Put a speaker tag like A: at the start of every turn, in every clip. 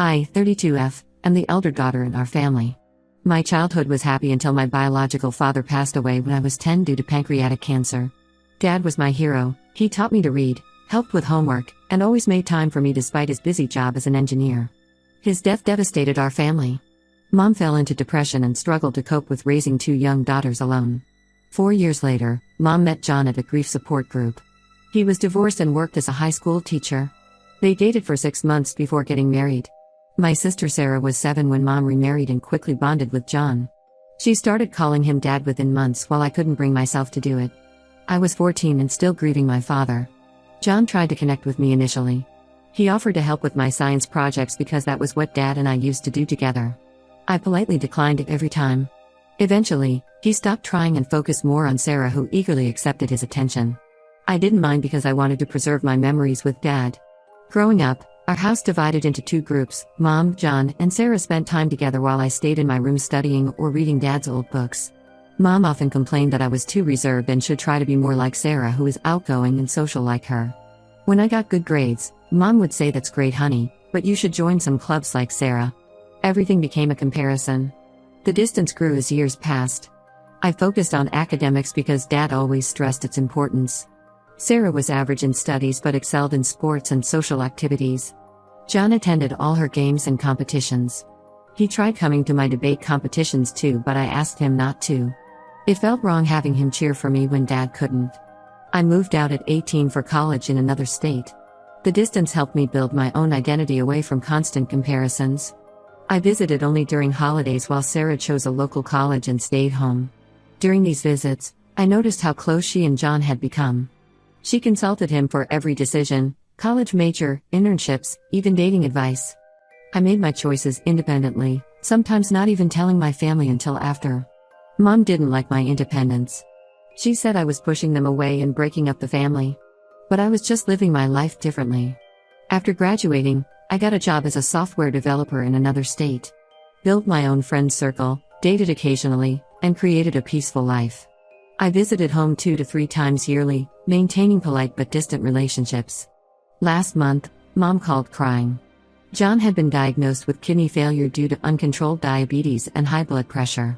A: I, 32F, am the elder daughter in our family. My childhood was happy until my biological father passed away when I was 10 due to pancreatic cancer. Dad was my hero. He taught me to read, helped with homework, and always made time for me despite his busy job as an engineer. His death devastated our family. Mom fell into depression and struggled to cope with raising 2 young daughters alone. 4 years later, Mom met John at a grief support group. He was divorced and worked as a high school teacher. They dated for 6 months before getting married. My sister Sarah was 7 when Mom remarried and quickly bonded with John. She started calling him Dad within months while I couldn't bring myself to do it. I was 14 and still grieving my father. John tried to connect with me initially. He offered to help with my science projects because that was what Dad and I used to do together. I politely declined it every time. Eventually, he stopped trying and focused more on Sarah, who eagerly accepted his attention. I didn't mind because I wanted to preserve my memories with Dad. Growing up, our house divided into 2 groups. Mom, John, and Sarah spent time together while I stayed in my room studying or reading Dad's old books. Mom often complained that I was too reserved and should try to be more like Sarah, who is outgoing and social like her. When I got good grades, Mom would say, "That's great, honey, but you should join some clubs like Sarah." Everything became a comparison. The distance grew as years passed. I focused on academics because Dad always stressed its importance. Sarah was average in studies but excelled in sports and social activities. John attended all her games and competitions. He tried coming to my debate competitions too, but I asked him not to. It felt wrong having him cheer for me when Dad couldn't. I moved out at 18 for college in another state. The distance helped me build my own identity away from constant comparisons. I visited only during holidays while Sarah chose a local college and stayed home. During these visits, I noticed how close she and John had become. She consulted him for every decision: college major, internships, even dating advice. I made my choices independently, sometimes not even telling my family until after. Mom didn't like my independence. She said I was pushing them away and breaking up the family. But I was just living my life differently. After graduating, I got a job as a software developer in another state. Built my own friend circle, dated occasionally, and created a peaceful life. I visited home 2 to 3 times yearly, maintaining polite but distant relationships. Last month, Mom called crying. John had been diagnosed with kidney failure due to uncontrolled diabetes and high blood pressure.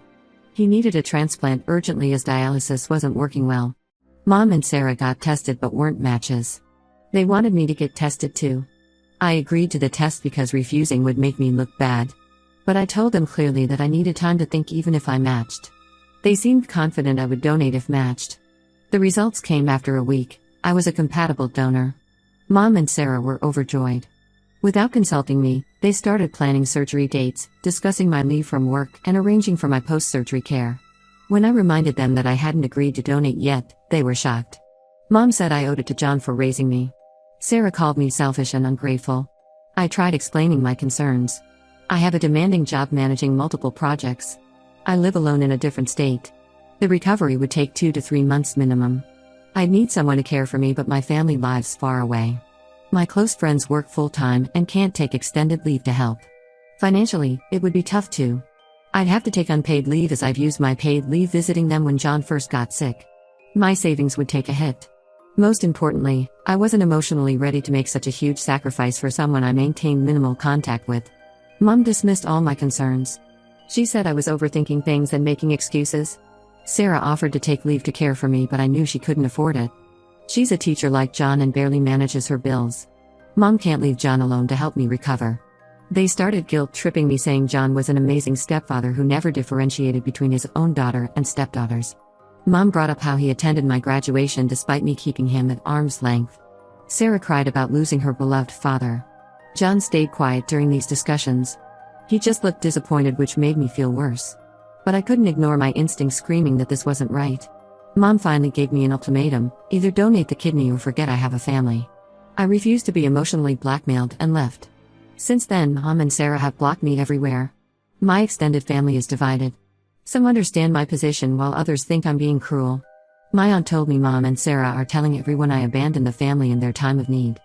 A: He needed a transplant urgently as dialysis wasn't working well. Mom and Sarah got tested but weren't matches. They wanted me to get tested too. I agreed to the test because refusing would make me look bad. But I told them clearly that I needed time to think even if I matched. They seemed confident I would donate if matched. The results came after a week. I was a compatible donor. Mom and Sarah were overjoyed. Without consulting me, they started planning surgery dates, discussing my leave from work, and arranging for my post-surgery care. When I reminded them that I hadn't agreed to donate yet, they were shocked. Mom said I owed it to John for raising me. Sarah called me selfish and ungrateful. I tried explaining my concerns. I have a demanding job managing multiple projects. I live alone in a different state. The recovery would take 2 to 3 months minimum. I'd need someone to care for me, but my family lives far away. My close friends work full-time and can't take extended leave to help. Financially, it would be tough too. I'd have to take unpaid leave as I've used my paid leave visiting them when John first got sick. My savings would take a hit. Most importantly, I wasn't emotionally ready to make such a huge sacrifice for someone I maintained minimal contact with. Mom dismissed all my concerns. She said I was overthinking things and making excuses. Sarah offered to take leave to care for me, but I knew she couldn't afford it. She's a teacher like John and barely manages her bills. Mom can't leave John alone to help me recover. They started guilt-tripping me, saying John was an amazing stepfather who never differentiated between his own daughter and stepdaughters. Mom brought up how he attended my graduation despite me keeping him at arm's length. Sarah cried about losing her beloved father. John stayed quiet during these discussions. He just looked disappointed, which made me feel worse. But I couldn't ignore my instincts screaming that this wasn't right. Mom finally gave me an ultimatum: either donate the kidney or forget I have a family. I refused to be emotionally blackmailed and left. Since then, Mom and Sarah have blocked me everywhere. My extended family is divided. Some understand my position while others think I'm being cruel. My aunt told me Mom and Sarah are telling everyone I abandoned the family in their time of need.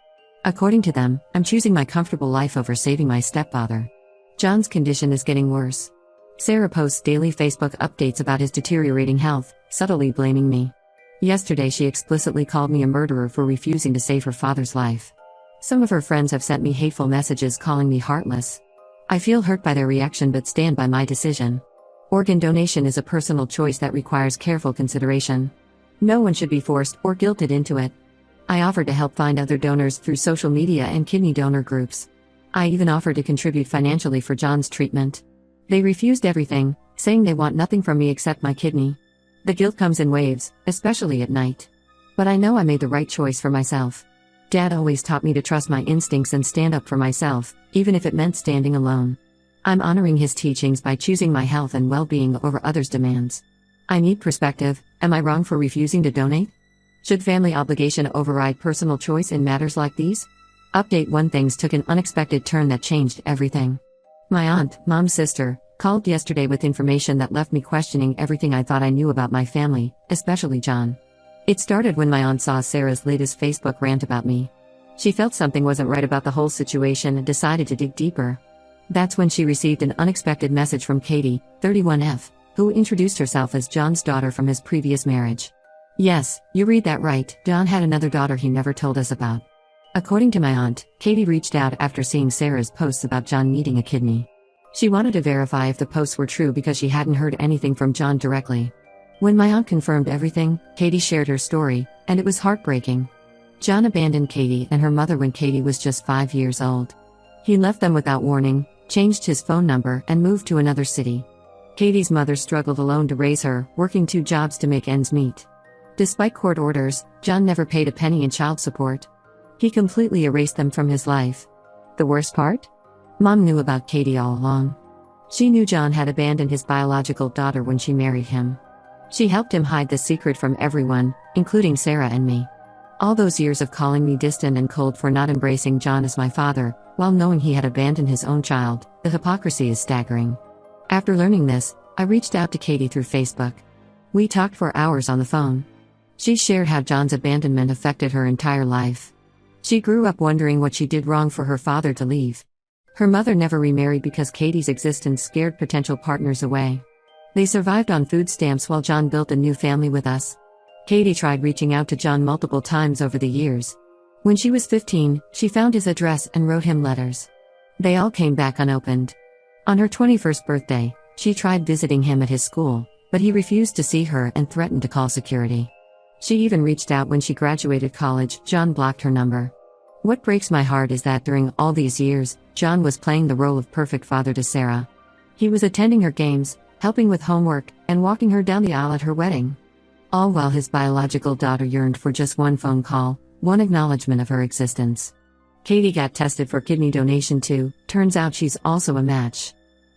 A: According to them, I'm choosing my comfortable life over saving my stepfather. John's condition is getting worse. Sarah posts daily Facebook updates about his deteriorating health, subtly blaming me. Yesterday she explicitly called me a murderer for refusing to save her father's life. Some of her friends have sent me hateful messages calling me heartless. I feel hurt by their reaction but stand by my decision. Organ donation is a personal choice that requires careful consideration. No one should be forced or guilted into it. I offered to help find other donors through social media and kidney donor groups. I even offered to contribute financially for John's treatment. They refused everything, saying they want nothing from me except my kidney. The guilt comes in waves, especially at night. But I know I made the right choice for myself. Dad always taught me to trust my instincts and stand up for myself, even if it meant standing alone. I'm honoring his teachings by choosing my health and well-being over others' demands. I need perspective. Am I wrong for refusing to donate? Should family obligation override personal choice in matters like these? Update: 1 Things took an unexpected turn that changed everything. My aunt, Mom's sister, called yesterday with information that left me questioning everything I thought I knew about my family, especially John. It started when my aunt saw Sarah's latest Facebook rant about me. She felt something wasn't right about the whole situation and decided to dig deeper. That's when she received an unexpected message from Katie, 31F, who introduced herself as John's daughter from his previous marriage. Yes, you read that right, John had another daughter he never told us about. According to my aunt, Katie reached out after seeing Sarah's posts about John needing a kidney. She wanted to verify if the posts were true because she hadn't heard anything from John directly. When my aunt confirmed everything, Katie shared her story, and it was heartbreaking. John abandoned Katie and her mother when Katie was just 5 years old. He left them without warning, changed his phone number, and moved to another city. Katie's mother struggled alone to raise her, working 2 jobs to make ends meet. Despite court orders, John never paid a penny in child support. He completely erased them from his life. The worst part? Mom knew about Katie all along. She knew John had abandoned his biological daughter when she married him. She helped him hide the secret from everyone, including Sarah and me. All those years of calling me distant and cold for not embracing John as my father, while knowing he had abandoned his own child, the hypocrisy is staggering. After learning this, I reached out to Katie through Facebook. We talked for hours on the phone. She shared how John's abandonment affected her entire life. She grew up wondering what she did wrong for her father to leave. Her mother never remarried because Katie's existence scared potential partners away. They survived on food stamps while John built a new family with us. Katie tried reaching out to John multiple times over the years. When she was 15, she found his address and wrote him letters. They all came back unopened. On her 21st birthday, she tried visiting him at his school, but he refused to see her and threatened to call security. She even reached out when she graduated college. John blocked her number. What breaks my heart is that during all these years, John was playing the role of perfect father to Sarah. He was attending her games, helping with homework, and walking her down the aisle at her wedding. All while his biological daughter yearned for just one phone call, one acknowledgement of her existence. Katie got tested for kidney donation too. Turns out she's also a match.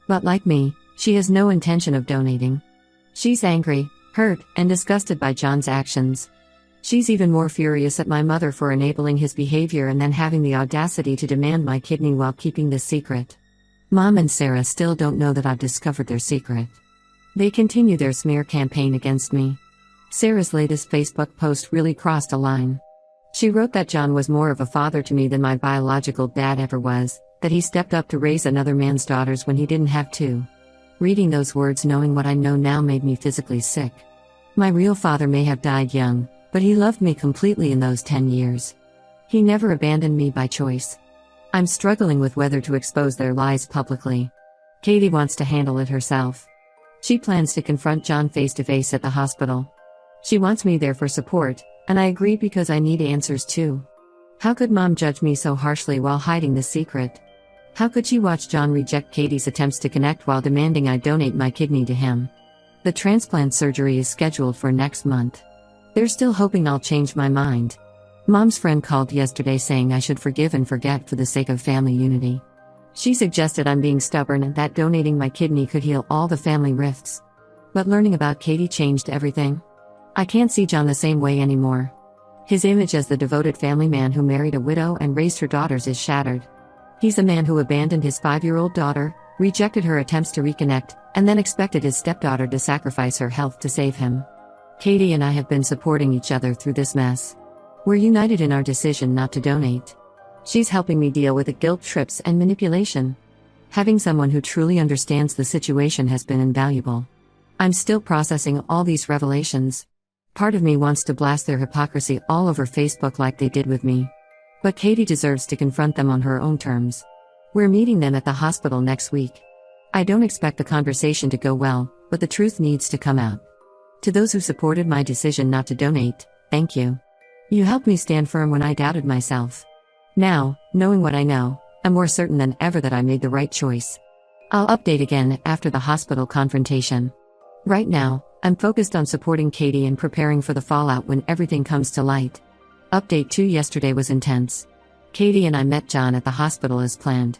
A: But like me, she has no intention of donating. She's angry, hurt, and disgusted by John's actions. She's even more furious at my mother for enabling his behavior and then having the audacity to demand my kidney while keeping this secret. Mom and Sarah still don't know that I've discovered their secret. They continue their smear campaign against me. Sarah's latest Facebook post really crossed a line. She wrote that John was more of a father to me than my biological dad ever was, that he stepped up to raise another man's daughters when he didn't have to. Reading those words, knowing what I know now, made me physically sick. My real father may have died young, but he loved me completely in those 10 years. He never abandoned me by choice. I'm struggling with whether to expose their lies publicly. Katie wants to handle it herself. She plans to confront John face-to-face at the hospital. She wants me there for support, and I agree because I need answers too. How could Mom judge me so harshly while hiding the secret? How could she watch John reject Katie's attempts to connect while demanding I donate my kidney to him? The transplant surgery is scheduled for next month. They're still hoping I'll change my mind. Mom's friend called yesterday saying I should forgive and forget for the sake of family unity. She suggested I'm being stubborn and that donating my kidney could heal all the family rifts. But learning about Katie changed everything. I can't see John the same way anymore. His image as the devoted family man who married a widow and raised her daughters is shattered. He's the man who abandoned his 5-year-old daughter, rejected her attempts to reconnect, and then expected his stepdaughter to sacrifice her health to save him. Katie and I have been supporting each other through this mess. We're united in our decision not to donate. She's helping me deal with the guilt trips and manipulation. Having someone who truly understands the situation has been invaluable. I'm still processing all these revelations. Part of me wants to blast their hypocrisy all over Facebook like they did with me. But Katie deserves to confront them on her own terms. We're meeting them at the hospital next week. I don't expect the conversation to go well, but the truth needs to come out. To those who supported my decision not to donate, thank you. You helped me stand firm when I doubted myself. Now, knowing what I know, I'm more certain than ever that I made the right choice. I'll update again after the hospital confrontation. Right now, I'm focused on supporting Katie and preparing for the fallout when everything comes to light. Update 2: yesterday was intense. Katie and I met John at the hospital as planned.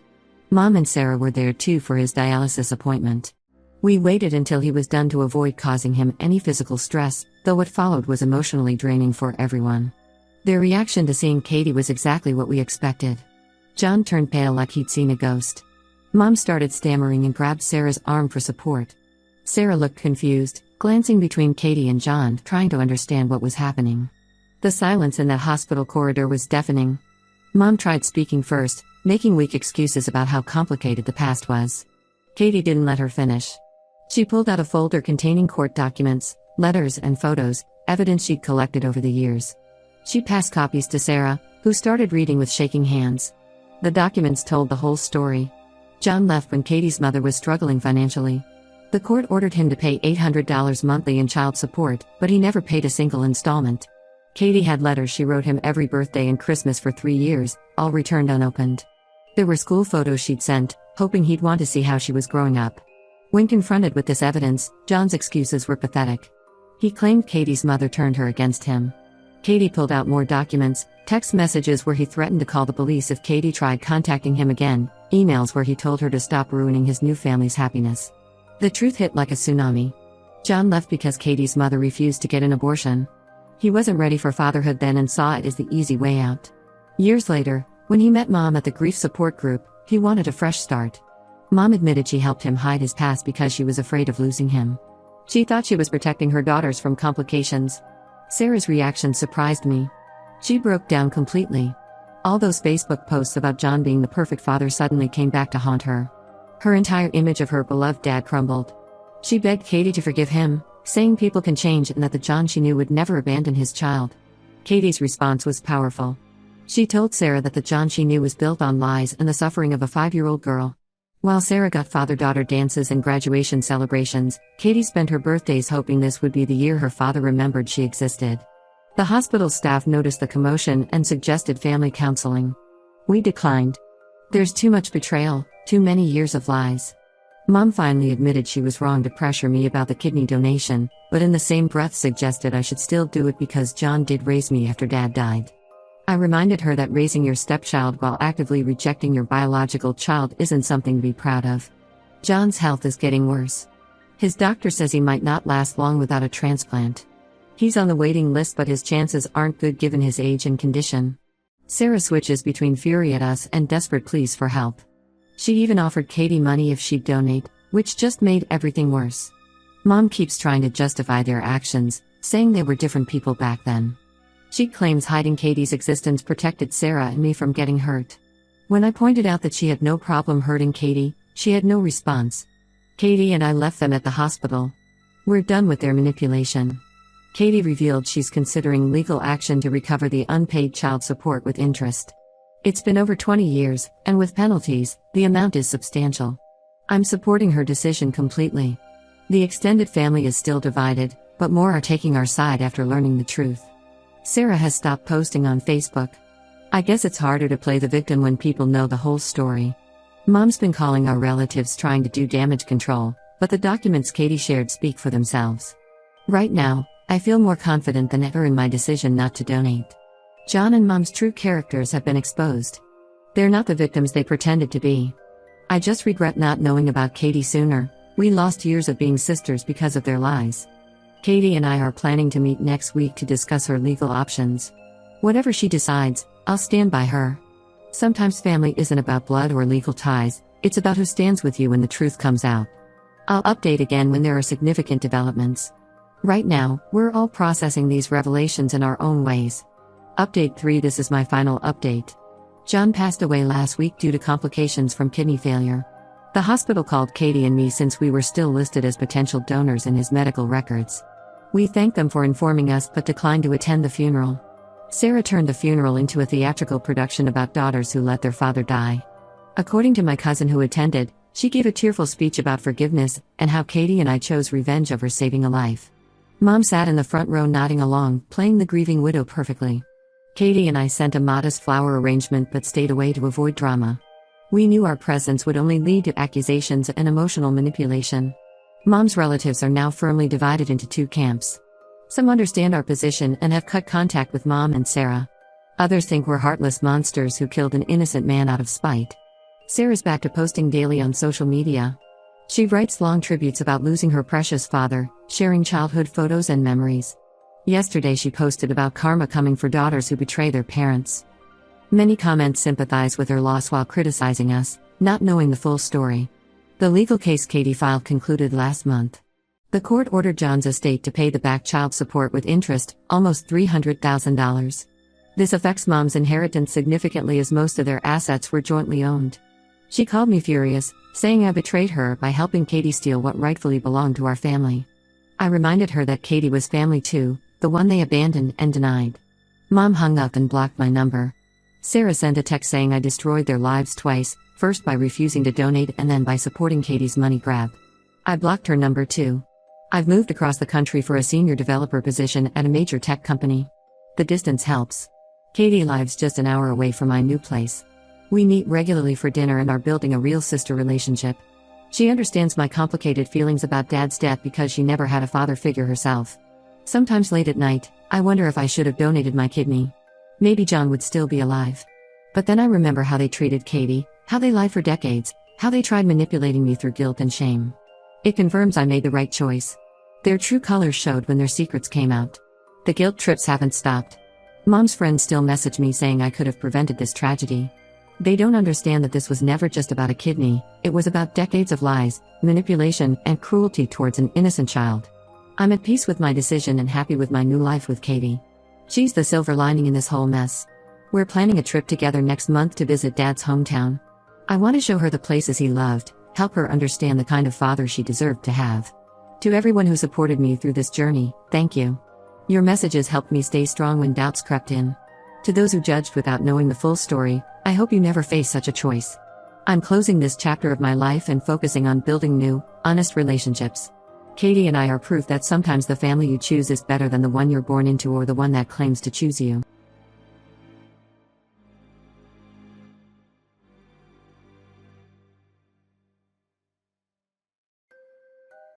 A: Mom and Sarah were there too for his dialysis appointment. We waited until he was done to avoid causing him any physical stress, though what followed was emotionally draining for everyone. Their reaction to seeing Katie was exactly what we expected. John turned pale like he'd seen a ghost. Mom started stammering and grabbed Sarah's arm for support. Sarah looked confused, glancing between Katie and John, trying to understand what was happening. The silence in that hospital corridor was deafening. Mom tried speaking first, making weak excuses about how complicated the past was. Katie didn't let her finish. She pulled out a folder containing court documents, letters and photos, evidence she'd collected over the years. She passed copies to Sarah, who started reading with shaking hands. The documents told the whole story. John left when Katie's mother was struggling financially. The court ordered him to pay $800 monthly in child support, but he never paid a single installment. Katie had letters she wrote him every birthday and Christmas for 3 years, all returned unopened. There were school photos she'd sent, hoping he'd want to see how she was growing up. When confronted with this evidence, John's excuses were pathetic. He claimed Katie's mother turned her against him. Katie pulled out more documents, text messages where he threatened to call the police if Katie tried contacting him again, emails where he told her to stop ruining his new family's happiness. The truth hit like a tsunami. John left because Katie's mother refused to get an abortion. He wasn't ready for fatherhood then and saw it as the easy way out. Years later, when he met Mom at the grief support group, he wanted a fresh start. Mom admitted she helped him hide his past because she was afraid of losing him. She thought she was protecting her daughters from complications. Sarah's reaction surprised me. She broke down completely. All those Facebook posts about John being the perfect father suddenly came back to haunt her. Her entire image of her beloved dad crumbled. She begged Katie to forgive him, saying people can change and that the John she knew would never abandon his child. Katie's response was powerful. She told Sarah that the John she knew was built on lies and the suffering of a 5-year-old girl. While Sarah got father-daughter dances and graduation celebrations, Katie spent her birthdays hoping this would be the year her father remembered she existed. The hospital staff noticed the commotion and suggested family counseling. We declined. There's too much betrayal, too many years of lies. Mom finally admitted she was wrong to pressure me about the kidney donation, but in the same breath suggested I should still do it because John did raise me after Dad died. I reminded her that raising your stepchild while actively rejecting your biological child isn't something to be proud of. John's health is getting worse. His doctor says he might not last long without a transplant. He's on the waiting list, but his chances aren't good given his age and condition. Sarah switches between fury at us and desperate pleas for help. She even offered Katie money if she'd donate, which just made everything worse. Mom keeps trying to justify their actions, saying they were different people back then. She claims hiding Katie's existence protected Sarah and me from getting hurt. When I pointed out that she had no problem hurting Katie, she had no response. Katie and I left them at the hospital. We're done with their manipulation. Katie revealed she's considering legal action to recover the unpaid child support with interest. It's been over 20 years, and with penalties, the amount is substantial. I'm supporting her decision completely. The extended family is still divided, but more are taking our side after learning the truth. Sarah has stopped posting on Facebook. I guess it's harder to play the victim when people know the whole story. Mom's been calling our relatives trying to do damage control, but the documents Katie shared speak for themselves. Right now, I feel more confident than ever in my decision not to donate. John and Mom's true characters have been exposed. They're not the victims they pretended to be. I just regret not knowing about Katie sooner. We lost years of being sisters because of their lies. Katie and I are planning to meet next week to discuss her legal options. Whatever she decides, I'll stand by her. Sometimes family isn't about blood or legal ties, it's about who stands with you when the truth comes out. I'll update again when there are significant developments. Right now, we're all processing these revelations in our own ways. Update 3: This is my final update. John passed away last week due to complications from kidney failure. The hospital called Katie and me since we were still listed as potential donors in his medical records. We thanked them for informing us but declined to attend the funeral. Sarah turned the funeral into a theatrical production about daughters who let their father die. According to my cousin who attended, she gave a tearful speech about forgiveness and how Katie and I chose revenge over saving a life. Mom sat in the front row nodding along, playing the grieving widow perfectly. Katie and I sent a modest flower arrangement but stayed away to avoid drama. We knew our presence would only lead to accusations and emotional manipulation. Mom's relatives are now firmly divided into two camps. Some understand our position and have cut contact with Mom and Sarah. Others think we're heartless monsters who killed an innocent man out of spite. Sarah's back to posting daily on social media. She writes long tributes about losing her precious father, sharing childhood photos and memories. Yesterday she posted about karma coming for daughters who betray their parents. Many comments sympathize with her loss while criticizing us, not knowing the full story. The legal case Katie filed concluded last month. The court ordered John's estate to pay the back child support with interest, almost $300,000. This affects Mom's inheritance significantly as most of their assets were jointly owned. She called me furious, saying I betrayed her by helping Katie steal what rightfully belonged to our family. I reminded her that Katie was family too, the one they abandoned and denied. Mom hung up and blocked my number. Sarah sent a text saying I destroyed their lives twice, first by refusing to donate and then by supporting Katie's money grab. I blocked her number too. I've moved across the country for a senior developer position at a major tech company. The distance helps. Katie lives just an hour away from my new place. We meet regularly for dinner and are building a real sister relationship. She understands my complicated feelings about Dad's death because she never had a father figure herself. Sometimes late at night, I wonder if I should have donated my kidney. Maybe John would still be alive. But then I remember how they treated Katie, how they lied for decades, how they tried manipulating me through guilt and shame. It confirms I made the right choice. Their true colors showed when their secrets came out. The guilt trips haven't stopped. Mom's friends still message me saying I could have prevented this tragedy. They don't understand that this was never just about a kidney, it was about decades of lies, manipulation, and cruelty towards an innocent child. I'm at peace with my decision and happy with my new life with Katie. She's the silver lining in this whole mess. We're planning a trip together next month to visit Dad's hometown. I want to show her the places he loved, help her understand the kind of father she deserved to have. To everyone who supported me through this journey, thank you. Your messages helped me stay strong when doubts crept in. To those who judged without knowing the full story, I hope you never face such a choice. I'm closing this chapter of my life and focusing on building new, honest relationships. Katie and I are proof that sometimes the family you choose is better than the one you're born into or the one that claims to choose you.